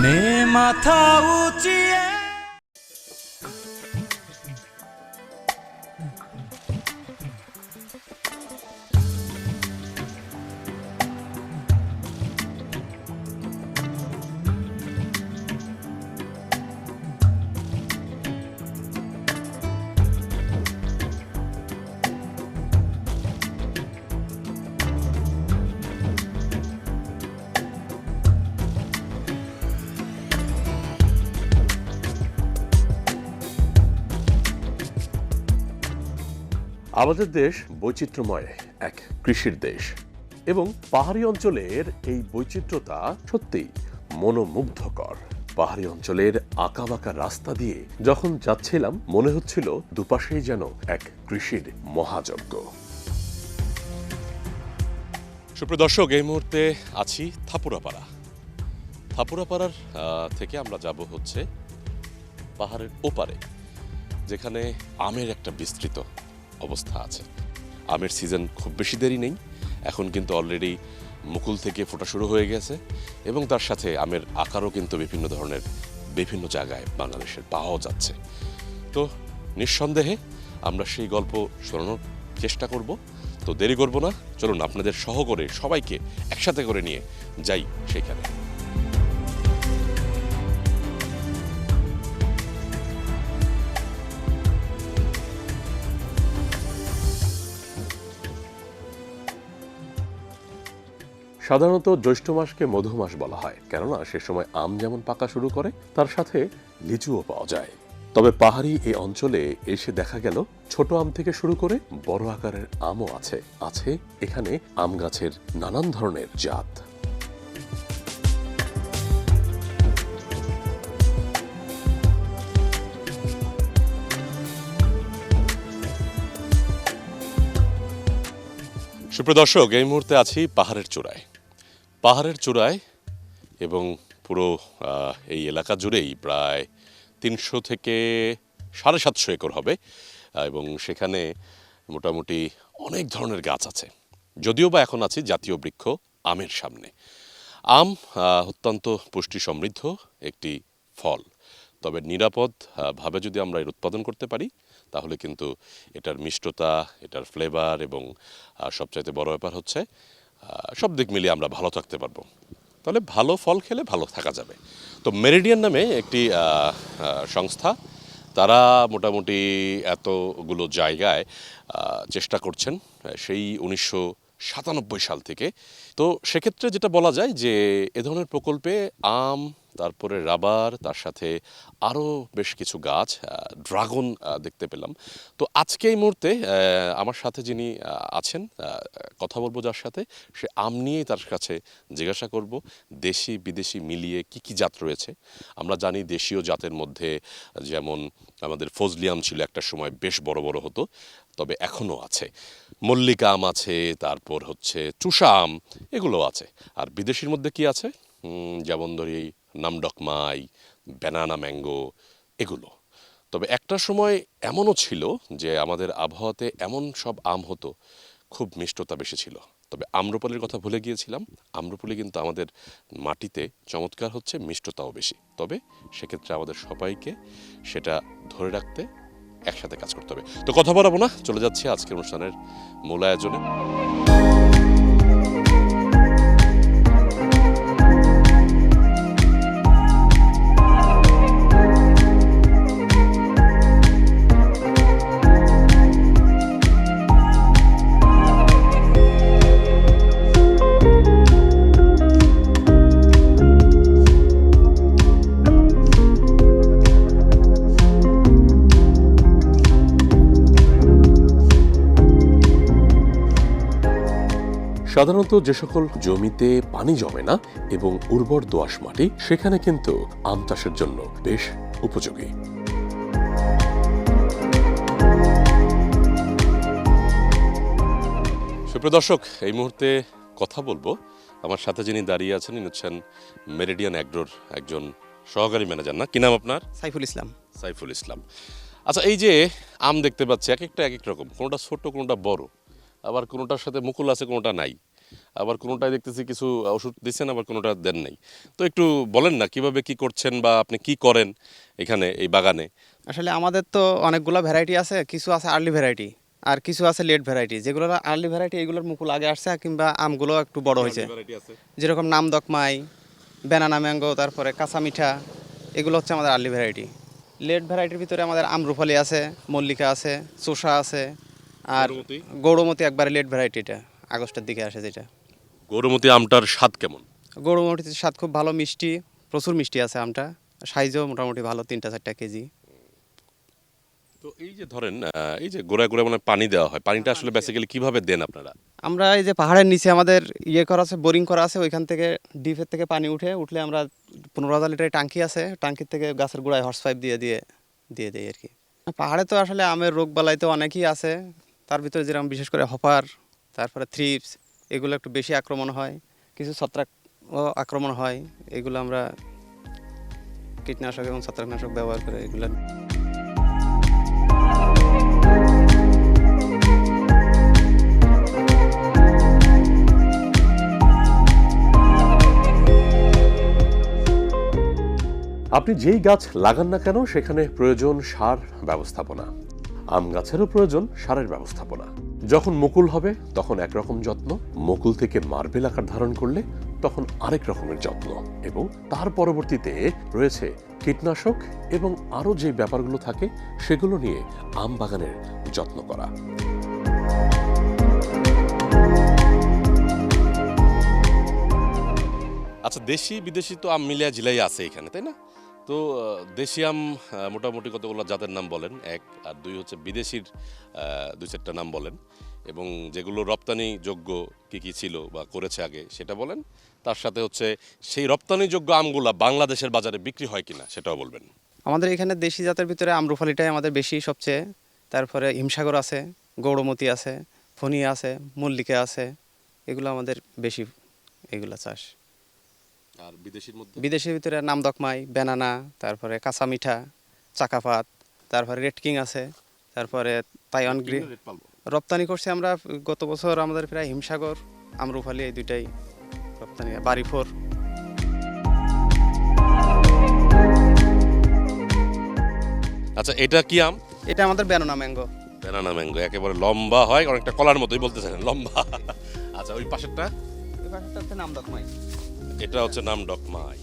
নে মাথা উঁচিয়ে আমাদের দেশ বৈচিত্র্যময় এক কৃষির দেশ এবং পাহাড়ি অঞ্চলের এই বৈচিত্র্যতা সত্যিই মনোমুগ্ধকর। পাহাড়ি অঞ্চলের আঁকাবাঁকা রাস্তা দিয়ে যখন যাচ্ছিলাম মনে হচ্ছিল দুপাশেই যেন এক কৃষির মহাযজ্ঞ। সুপ্রিয় দর্শক, এই মুহূর্তে আছি থাপুরাপাড়ার থেকে আমরা যাব হচ্ছে পাহাড়ের ওপারে, যেখানে আমের একটা বিস্তৃত অবস্থা আছে। আমের সিজন খুব বেশি দেরি নেই, এখন কিন্তু অলরেডি মুকুল থেকে ফোটা শুরু হয়ে গেছে এবং তার সাথে আমের আকারও কিন্তু বিভিন্ন ধরনের বিভিন্ন জায়গায় বাংলাদেশের পাওয়াও যাচ্ছে। তো নিঃসন্দেহে আমরা সেই গল্প শোনানোর চেষ্টা করব। তো দেরি করব না, চলুন আপনাদের সহ করে সবাইকে একসাথে করে নিয়ে যাই সেইখানে। সাধারণত জ্যৈষ্ঠ মাসকে মধু মাস বলা হয়, কেননা সে সময় আম যেমন পাকা শুরু করে তার সাথে লিচুও পাওয়া যায়। তবে পাহাড়ি এই অঞ্চলে এসে দেখা গেল ছোট আম থেকে শুরু করে বড় আকারের আমও আছে এখানে আম গাছের নানান ধরনের জাত। সুপ্রিয় দর্শক, এই মুহূর্তে আছি পাহাড়ের চূড়ায় এবং পুরো এই এলাকা জুড়েই প্রায় 300 থেকে 750 একর হবে এবং সেখানে মোটামুটি অনেক ধরনের গাছ আছে। যদিও বা এখন আছি জাতীয় বৃক্ষ আমের সামনে। আম অত্যন্ত পুষ্টি সমৃদ্ধ একটি ফল, তবে নিরাপদ ভাবে যদি আমরা এর উৎপাদন করতে পারি তাহলে কিন্তু এটার মিষ্টতা, এটার ফ্লেভার এবং সবচাইতে বড় ব্যাপার হচ্ছে সব দিক মিলিয়ে আমরা ভালো থাকতে পারবো। তাহলে ভালো ফল খেলে ভালো থাকা যাবে। তো মেরিডিয়ান নামে একটি সংস্থা, তারা মোটামুটি এতগুলো জায়গায় চেষ্টা করছেন সেই 1997 সাল থেকে। তো সেক্ষেত্রে যেটা বলা যায় যে এ ধরনের প্রকল্পে আম, তারপরে রাবার, তার সাথে আরও বেশ কিছু গাছ, ড্রাগন দেখতে পেলাম। তো আজকে এই মুহূর্তে আমার সাথে যিনি আছেন, কথা বলবো যার সাথে, সে আম নিয়েই তার কাছে জিজ্ঞাসা করব দেশি বিদেশি মিলিয়ে কি কি জাত রয়েছে। আমরা জানি দেশীয় জাতের মধ্যে যেমন আমাদের ফজলি আম ছিল একটা সময়, বেশ বড় বড় হতো, তবে এখনও আছে। মল্লিকা আম আছে, তারপর হচ্ছে চুষা আম, এগুলো আছে। আর বিদেশির মধ্যে কি আছে, যেমন ধরি নামডকমাই, ব্যানানা ম্যাঙ্গো, এগুলো। তবে একটা সময় এমনও ছিল যে আমাদের আবহাওয়াতে এমন সব আম হতো, খুব মিষ্টতা বেশি ছিল। তবে আম্রপালির কথা ভুলে গিয়েছিলাম। আম্রপালি কিন্তু আমাদের মাটিতে চমৎকার হচ্ছে, মিষ্টতাও বেশি। তবে সেক্ষেত্রে আমাদের সবাইকে সেটা ধরে রাখতে একসাথে কাজ করতে হবে। তো কথা বলাবো না, চলে যাচ্ছি আজকের অনুষ্ঠানের মূল আয়োজনে। সাধারণত যে সকল জমিতে পানি জমে না এবং উর্বর দোআঁশ মাটি, সেখানে কিন্তু আম চাষের জন্য বেশ উপযোগী। সুপ্রিয় দর্শক, এই মুহূর্তে কথা বলবো আমার সাথে যিনি দাঁড়িয়ে আছেন, ইনি হচ্ছেন মেরিডিয়ান অ্যাগ্রোর একজন সহকারী ম্যানেজার। না, কি নাম আপনার? সাইফুল ইসলাম। আচ্ছা, এই যে আম দেখতে পাচ্ছি এক এক রকম, কোনোটা ছোট কোনোটা বড়, আবার কোনোটার সাথে মুকুল আছে কোনোটা নাই। আবার কোনোটায় দেখতেছি কিছু ওষুধ দিচ্ছেন, আবার কোনোটা দেন নাই। তো একটু বলেন না কিভাবে কি করছেন বা আপনি কি করেন এখানে এই বাগানে? আসলে আমাদের তো অনেকগুলো ভ্যারাইটি আছে, কিছু আছে আর্লি ভ্যারাইটি আর কিছু আছে লেট ভ্যারাইটি। যেগুলো আর্লি ভ্যারাইটি এগুলোর মুকুল আগে আসছে, কিংবা আমগুলো একটু বড় হয়েছে, যেরকম নামদকমাই, ব্যানানা ম্যাঙ্গো, তারপরে কাঁচা মিঠা, এগুলো হচ্ছে আমাদের আর্লি ভ্যারাইটি। লেট ভ্যারাইটির ভিতরে আমাদের আম্রফলি আছে, মল্লিকা আছে, চোষা আছে, আর গৌরমতি? গৌরমতি একবারে লেট ভ্যারাইটিটা আগস্টের দিকে আসে যেটা। গৌরমতি আমটার স্বাদ কেমন? গৌরমতির স্বাদ খুব ভালো, মিষ্টি, প্রচুর মিষ্টি আছে আমটা, সাইজও মোটামুটি ভালো, 3-4 কেজি। তো এই যে ধরেন এই যে গোড়ায় গোড়ায় মানে পানি দেওয়া হয়, পানিটা আসলে বেসিক্যালি কিভাবে দেন আপনারা? আমরা এই যে পাহাড়ের নিচে আমাদের ইয়ে করা আছে, বোরিং করা আছে, ওইখান থেকে ডিপের থেকে পানি উঠলে আমরা 15,000 লিটারের ট্যাঙ্কি আছে, ট্যাঙ্কির থেকে গাছের গোড়ায় হর্স পাইপ দিয়ে দিই আর কি। পাহাড়ে তো আসলে আমের রোগ বালাই তো অনেকই আছে, তার ভিতরে যেরকম বিশেষ করে হপার, তারপরে থ্রিপস, এগুলো একটু বেশি আক্রমণ হয়, কিছু ছত্রাক আক্রমণ হয়। এগুলো আমরা কীটনাশক এবং ছত্রাকনাশক ব্যবহার করে এগুলো। আপনি যেই গাছ লাগান না কেন সেখানে প্রয়োজন সার ব্যবস্থাপনা। আম গাছেরও প্রয়োজন সারের ব্যবস্থাপনা। যখন মুকুল হবে তখন একরকম যত্ন, মুকুল থেকে মার্বেল আকার ধারণ করলে তখন আরেক রকমের যত্ন, এবং তার পরবর্তীতে রয়েছে কীটনাশক এবং আরও যে ব্যাপারগুলো থাকে সেগুলো নিয়ে আম বাগানের যত্ন করা। আচ্ছা, দেশি বিদেশি তো আম মিলিয়া জিলাই আছে এখানে, তাই না? তো দেশি আম মোটামুটি কতগুলো জাতের নাম বলেন, 1 আর 2 হচ্ছে বিদেশির 2-4টা নাম বলেন, এবং যেগুলো রপ্তানি যোগ্য কি কি ছিল বা করেছে আগে সেটা বলেন। তার সাথে হচ্ছে সেই রপ্তানি যোগ্য আমগুলা বাংলাদেশের বাজারে বিক্রি হয় কিনা সেটাও বলবেন। আমাদের এখানে দেশি জাতের ভিতরে আম্রফলিটাই আমাদের বেশি সবচেয়ে, তারপরে হিমসাগর আছে, গৌরমতি আছে, ফনি আছে, মল্লিকা আছে, এগুলো আমাদের বেশি, এগুলো চাষ। আর বিদেশির মধ্যে বিদেশের ভিতরে নামদকমাই, ব্যানানা, তারপরে কাঁচা মিঠা, চাকাপাত, তারপরে রেড কিং আছে, তারপরে তাইওয়ান গ্রিন। রপ্তানি করছি আমরা গত বছর, আমাদের প্রায় হিমসাগর, আম্রফলি, এই দুইটাই রপ্তানি। বাড়িফোর। আচ্ছা, এটা কি আম? এটা আমাদের ব্যানানা ম্যাঙ্গো। ব্যানানা ম্যাঙ্গো, একেবারে লম্বা হয়, অনেকটা কলার মতোই বলতেছেন, লম্বা। আচ্ছা, ওই পাশেরটা? এই পাশেরটা হচ্ছে নামদকমাই। এটা হচ্ছে নামডকমাই।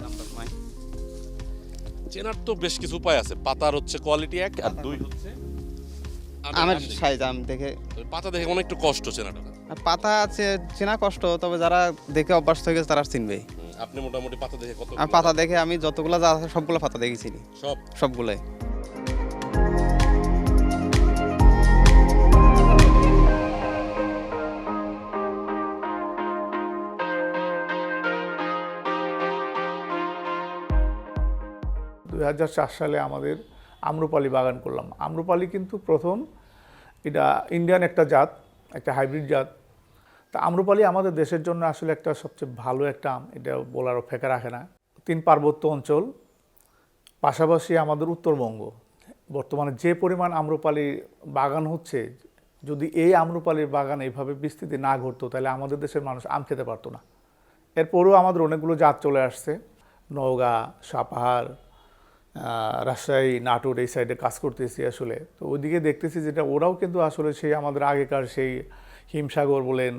নামদকমাই চেনার তো বেশ কিছু উপায় আছে। পাতার হচ্ছে কোয়ালিটি 1, আর 2 হচ্ছে আমের সাইজ। আম দেখে, পাতা দেখে অনেক একটু কষ্ট চেনাটা। পাতা আছে চেনা কষ্ট, তবে যারা দেখে অভ্যস্ত হয়ে গেছে তারা চিনবে। আপনি মোটামুটি পাতা দেখে কত? আর পাতা দেখে আমি যতগুলো যা আছে সবগুলো পাতা দেখে চিনি, সবগুলোই। সালে আমাদের আম্রপালি বাগান করলাম। আম্রপালি কিন্তু প্রথম, এটা ইন্ডিয়ান একটা জাত, একটা হাইব্রিড জাত। তা আম্রপালি আমাদের দেশের জন্য আসলে একটা সবচেয়ে ভালো একটা আম, এটা বলার অপেক্ষা রাখে না। 3 পার্বত্য অঞ্চল, পাশাপাশি আমাদের উত্তরবঙ্গ, বর্তমানে যে পরিমাণ আম্রপালি বাগান হচ্ছে, যদি এই আম্রপালির বাগান এইভাবে বিস্তৃতি না ঘটতো তাহলে আমাদের দেশের মানুষ আম খেতে পারতো না। এরপরেও আমাদের অনেকগুলো জাত চলে আসছে, নওগাঁ, সাপাহার, রাজশাহী, নাটোর, এই সাইডে কাজ করতেছি আসলে। তো ওইদিকে দেখতেছি যেটা ওরাও কিন্তু আসলে সেই আমাদের আগেকার সেই হিমসাগর বলেন,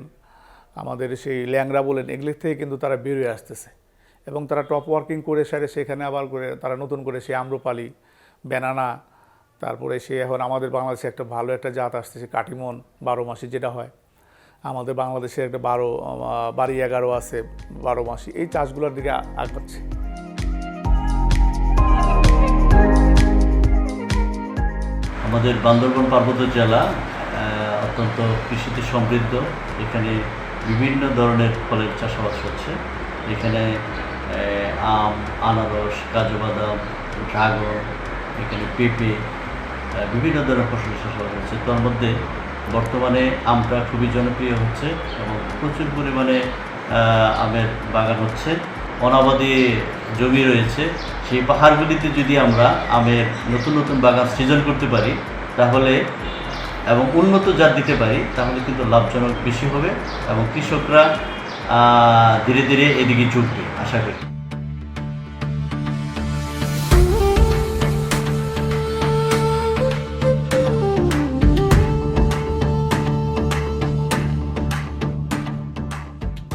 আমাদের সেই ল্যাংড়া বলেন, এগুলির থেকে কিন্তু তারা বেরিয়ে আসতেছে, এবং তারা টপ ওয়ার্কিং করে সারে সেখানে আবার করে তারা নতুন করে সেই আম্রপালি, ব্যানানা, তারপরে সে এখন আমাদের বাংলাদেশে একটা ভালো একটা জাত আসতেছে কাটিমন, 12 মাসি যেটা হয়। আমাদের বাংলাদেশে একটা বাড়ি 11 আছে 12 মাসি। এই চাষগুলোর দিকে আগাচ্ছে। আমাদের বান্দরবান পার্বত্য জেলা অত্যন্ত কৃষিতে সমৃদ্ধ। এখানে বিভিন্ন ধরনের ফলের চাষাবাদ হচ্ছে। এখানে আম, আনারস, কাজু বাদাম, ড্রাগন, এখানে পেঁপে, বিভিন্ন ধরনের ফসলের চাষাবাদ হচ্ছে। তার মধ্যে বর্তমানে আমটা খুবই জনপ্রিয় হচ্ছে এবং প্রচুর পরিমাণে আমের বাগান হচ্ছে। অনাবাদি জমি রয়েছে, সেই পাহাড়গুলিতে যদি আমরা আমের নতুন নতুন বাগান সৃজন করতে পারি তাহলে এবং উন্নত জাত দিতে পারি তাহলে কিন্তু লাভজনক বেশি হবে এবং কৃষকরা ধীরে ধীরে এদিকে ঝুঁকবে আশা করি।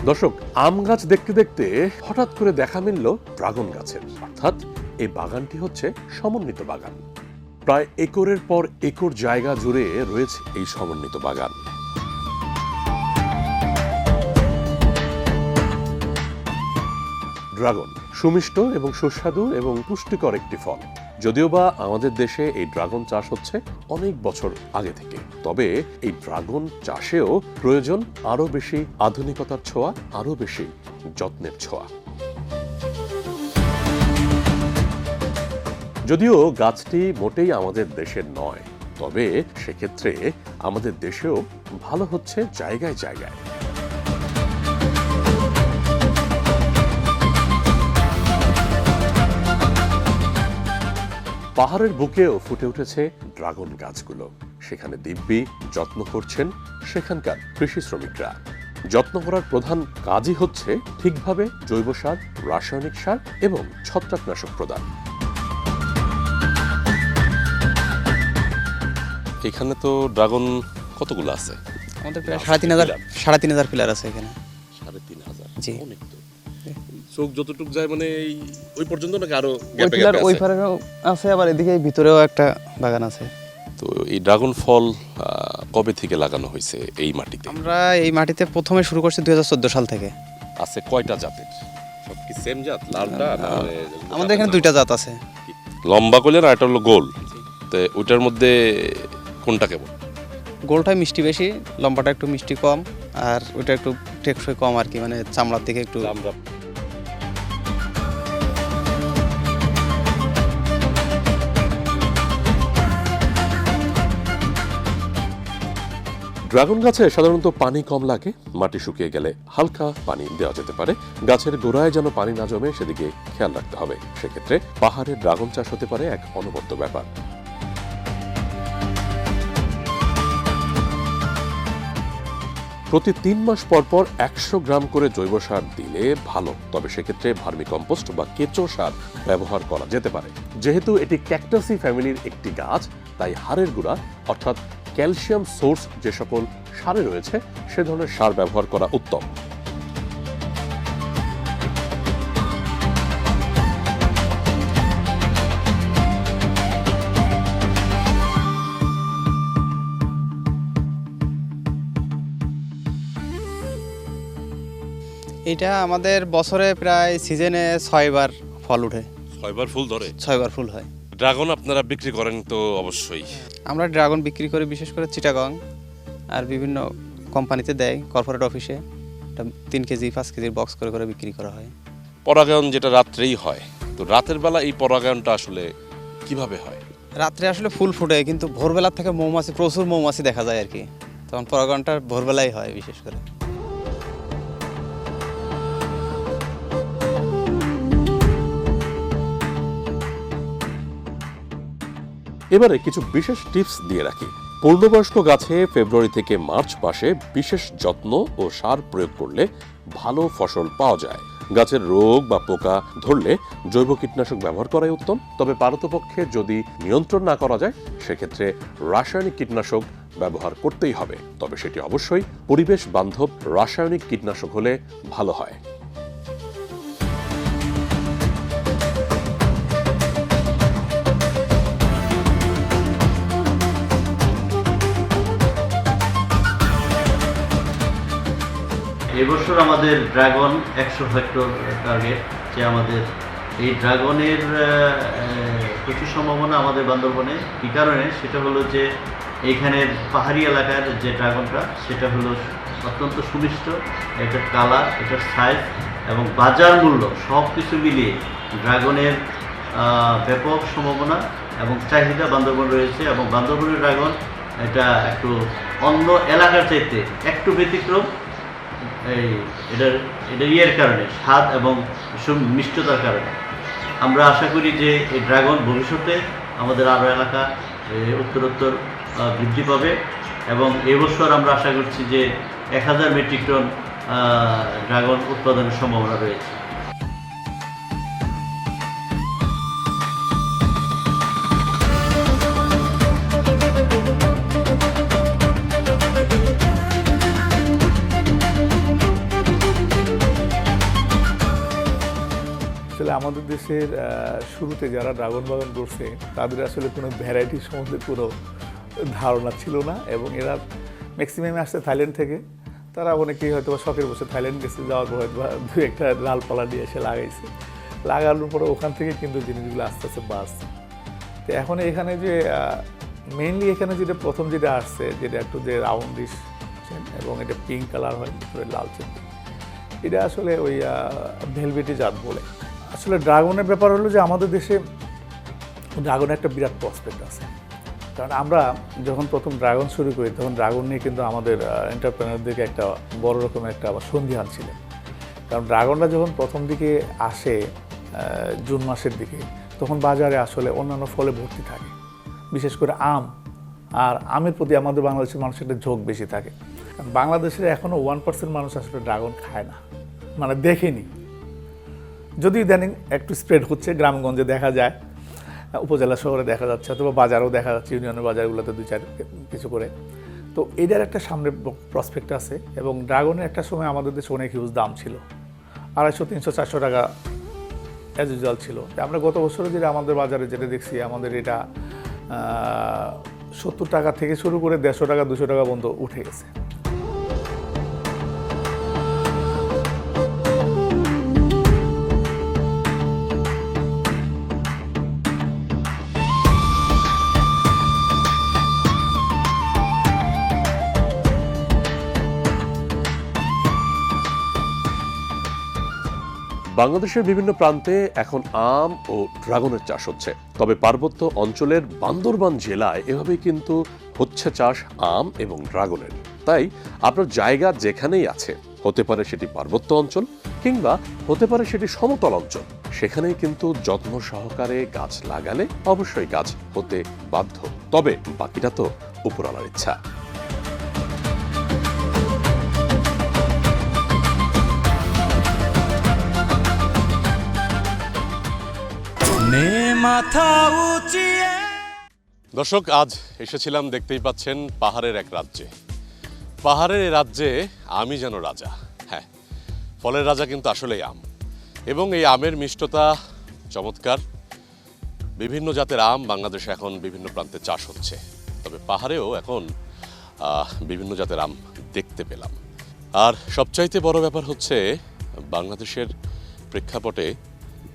দর্শক, আম গাছ দেখতে দেখতে হঠাৎ করে দেখা মিলল ড্রাগন গাছের। অর্থাৎ এই বাগানটি হচ্ছে সমন্বিত বাগান। প্রায় একরের পর একর জায়গা জুড়ে রয়েছে এই সমন্বিত বাগান। ড্রাগন সুমিষ্ট এবং সুস্বাদু এবং পুষ্টিকর একটি ফল। যদিও বা আমাদের দেশে এই ড্রাগন চাষ হচ্ছে অনেক বছর আগে থেকে, তবে এই ড্রাগন চাষেও প্রয়োজন আরো বেশি আধুনিকতার ছোঁয়া, আরো বেশি যত্নের ছোঁয়া। যদিও গাছটি মোটেই আমাদের দেশের নয়, তবে সেক্ষেত্রে আমাদের দেশেও ভালো হচ্ছে জায়গায় জায়গায়। পাহাড়ের বুকেও ফুটে উঠেছে ড্রাগন গাছগুলো। সেখানে দিব্যি যত্ন করছেন সেখানকার কৃষি শ্রমিকরা। যত্ন করার প্রধান কাজই হচ্ছে ঠিকভাবে জৈব সার, রাসায়নিক সার এবং ছত্রাকনাশক প্রদান। এখানে তো ড্রাগন কতগুলো আছে? আমাদের প্রায় 3,500 পিলার আছে এখানে। 3,500। জি। অনেক তো। চোখ যতটুক যায় মানে ওই পর্যন্ত নাকি আরো ওই গ্যাপে পিলার গ্যাপে ওই আছে? পারেও আছে, আবার এদিকে ভিতরেও একটা বাগান আছে। তো এই ড্রাগন ফল কবে থেকে লাগানো হয়েছে এই মাটিতে? আমরা এই মাটিতে প্রথমে শুরু করছি 2014 সাল থেকে। আছে কয়টা জাতের? সব কি সেম জাত, লালটা না? আমাদের এখানে 2টা জাত আছে। লম্বা করলেন আর একটা হলো গোল। তো ওইটার মধ্যে কোনটা কেমন? গোলটায় মিষ্টি বেশি, লম্বাটা একটু মিষ্টি কম, আর ওইটা একটু টেকসই কম আর কি, মানে চামড়ার দিকে একটু। আমরা ড্রাগন গাছে সাধারণত পানি কম লাগে। মাটি শুকিয়ে গেলে হালকা পানি দেওয়া যেতে পারে। গাছের গোড়ায় যেন পানি না জমে সেদিকে খেয়াল রাখতে হবে। সেক্ষেত্রে পাহাড়ে ড্রাগন চাষ হতে পারে এক অনবদ্য ব্যাপার। প্রতি 3 মাস পর পর 100 গ্রাম করে জৈব সার দিলে ভালো, তবে সেক্ষেত্রে ভার্মি কম্পোস্ট বা কেঁচো সার ব্যবহার করা যেতে পারে। যেহেতু এটি ক্যাকটাসি ফ্যামিলির একটি গাছ, তাই হাড়ের গুঁড়া অর্থাৎ ক্যালসিয়াম সোর্স যে সকল সারে রয়েছে সে ধরনের সার ব্যবহার করা উত্তম। এটা আমাদের বছরে প্রায় সিজনে 6 বার ফল উঠে, 6বার ফুল ধরে। 6 বার ফুল হয়। ড্রাগন আপনারা বিক্রি করেন তো অবশ্যই। আমরা ড্রাগন বিক্রি করি বিশেষ করে চিটাগং আর বিভিন্ন কোম্পানিতে দেয়, কর্পোরেট অফিসে। এটা 3 কেজি 5 কেজির বক্স করে করে বিক্রি করা হয়। পরাগায়ন যেটা রাত্রেই হয়, তো রাতের বেলা এই পরাগায়নটা আসলে কিভাবে হয়? রাত্রে আসলে ফুল ফুটে, কিন্তু ভোরবেলা থেকে মৌমাছি, প্রচুর মৌমাছি দেখা যায় আর কি, তখন পরাগণটা ভোরবেলাই হয় বিশেষ করে। এবারে কিছু বিশেষ টিপস দিয়ে রাখি। পূর্ণবয়স্ক গাছে ফেব্রুয়ারি থেকে মার্চ মাসে বিশেষ যত্ন ও সার প্রয়োগ করলে ভালো ফসল পাওয়া যায়। গাছের রোগ বা পোকা ধরলে জৈব কীটনাশক ব্যবহার করাই উত্তম, তবে পারতপক্ষে যদি নিয়ন্ত্রণ না করা যায় সেক্ষেত্রে রাসায়নিক কীটনাশক ব্যবহার করতেই হবে, তবে সেটি অবশ্যই পরিবেশ বান্ধব রাসায়নিক কীটনাশক হলে ভালো হয়। এবছর আমাদের ড্রাগন 100 হেক্টর টার্গেট, যে আমাদের এই ড্রাগনের প্রচুর সম্ভাবনা আমাদের বান্দরবনে। কী কারণে? সেটা হলো যে এইখানের পাহাড়ি এলাকার যে ড্রাগনটা সেটা হলো অত্যন্ত সুমিষ্ট, এটার কালার, এটার সাইজ এবং বাজার মূল্য সব কিছু মিলিয়ে ড্রাগনের ব্যাপক সম্ভাবনা এবং চাহিদা বান্দরবন রয়েছে। এবং বান্দরবনের ড্রাগন এটা একটু অন্য এলাকার চাইতে একটু ব্যতিক্রম। এটা ইয়ের কারণে, স্বাদ এবং মিষ্টতার কারণে। আমরা আশা করি যে এই ড্রাগন ভবিষ্যতে আমাদের আরও এলাকা উত্তরোত্তর বৃদ্ধি পাবে এবং এবছর আমরা আশা করছি যে 1000 মেট্রিক টন ড্রাগন উৎপাদনের সম্ভাবনা রয়েছে। আসলে আমাদের দেশের শুরুতে যারা ড্রাগন বাগান করছে তাদের আসলে কোনো ভ্যারাইটি সম্বন্ধে কোনো ধারণা ছিল না, এবং এরা ম্যাক্সিমামে আসছে থাইল্যান্ড থেকে। তারা অনেকেই হয়তো শখের বসে থাইল্যান্ড গেছে, যাওয়ার পর হয়তো দু একটা ডালপালা নিয়ে এসে লাগাইছে, লাগানোর পরে ওখান থেকে কিন্তু জিনিসগুলো আস্তে আস্তে বাড়ছে। তো এখন এখানে যে মেইনলি এখানে যেটা প্রথম যেটা আসছে, যেটা একটু যে রাউন্ডিশ এবং এটা পিঙ্ক কালার হয়, লালচে, এটা আসলে ওই ভেলভেটি জাত বলে। আসলে ড্রাগনের ব্যাপার হলো যে আমাদের দেশে ড্রাগনের একটা বিরাট প্রসপেক্ট আছে, কারণ আমরা যখন প্রথম ড্রাগন শুরু করি তখন ড্রাগন নিয়ে কিন্তু আমাদের এন্টারপ্রেনারদেরকে একটা বড় রকমের একটা সন্ধিহান ছিলেন। কারণ ড্রাগনটা যখন প্রথম দিকে আসে জুন মাসের দিকে, তখন বাজারে আসলে অন্যান্য ফলে ভর্তি থাকে, বিশেষ করে আম, আর আমের প্রতি আমাদের বাংলাদেশের মানুষের একটা ঝোঁক বেশি থাকে। কারণ বাংলাদেশের এখনও 1% মানুষ আসলে ড্রাগন খায় না, মানে দেখেনি। যদি ইদানিং একটু স্প্রেড হচ্ছে, গ্রামগঞ্জে দেখা যায়, উপজেলা শহরে দেখা যাচ্ছে, অথবা বাজারেও দেখা যাচ্ছে, ইউনিয়নের বাজারগুলোতে 2-4 কিছু করে। তো এটার একটা সামনে প্রসপেক্ট আছে, এবং ড্রাগনের একটা সময় আমাদের দেশে অনেক হিউজ দাম ছিল, 250, 300, 400 টাকা অ্যাজ ইউজুয়াল ছিল। আমরা গত বছরে যেটা আমাদের বাজারে যেটা দেখছি, আমাদের এটা 70 টাকা থেকে শুরু করে 150 টাকা, 200 টাকা পর্যন্ত উঠে গেছে। বাংলাদেশের বিভিন্ন প্রান্তে এখন আম ও ড্রাগনের চাষ হচ্ছে, তবে পার্বত্য অঞ্চলের বান্দরবান জেলায় এভাবেই কিন্তু হচ্ছে চাষ আম এবং ড্রাগনের। তাই আপনার জায়গা যেখানেই আছে, হতে পারে সেটি পার্বত্য অঞ্চল কিংবা হতে পারে সেটি সমতল অঞ্চল, সেখানেই কিন্তু যত্ন সহকারে গাছ লাগালে অবশ্যই গাছ হতে বাধ্য। তবে বাকিটা তো উপরওয়ালার ইচ্ছা। দর্শক, আজ এসেছিলাম, দেখতেই পাচ্ছেন, পাহাড়ের এক রাজ্যে। পাহাড়ের এই রাজ্যে আমি যেন রাজা। হ্যাঁ, ফলের রাজা কিন্তু আসলেই আম, এবং এই আমের মিষ্টতা চমৎকার। বিভিন্ন জাতের আম বাংলাদেশে এখন বিভিন্ন প্রান্তে চাষ হচ্ছে, তবে পাহাড়েও এখন বিভিন্ন জাতের আম দেখতে পেলাম। আর সবচাইতে বড় ব্যাপার হচ্ছে, বাংলাদেশের প্রেক্ষাপটে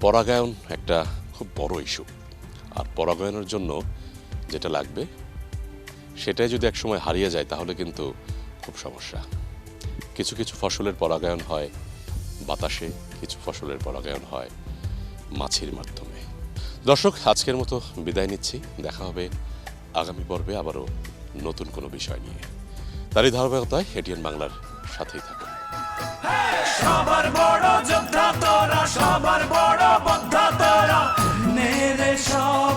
পরাগায়ন একটা খুব বড় ইস্যু। আর পরাগায়নের জন্য যেটা লাগবে সেটাই যদি একসময় হারিয়ে যায় তাহলে কিন্তু খুব সমস্যা। কিছু কিছু ফসলের পরাগায়ন হয় বাতাসে, কিছু ফসলের পরাগায়ন হয় মাছির মাধ্যমে। দর্শক, আজকের মতো বিদায় নিচ্ছি। দেখা হবে আগামী পর্বে আবারও নতুন কোনো বিষয় নিয়ে। তারই ধারাবাহিকতায় এটিএন বাংলার সাথেই থাকুন। সবার বড় যোদ্ধা তোরা, সবার বড় যোদ্ধা তোরা, নেরে সব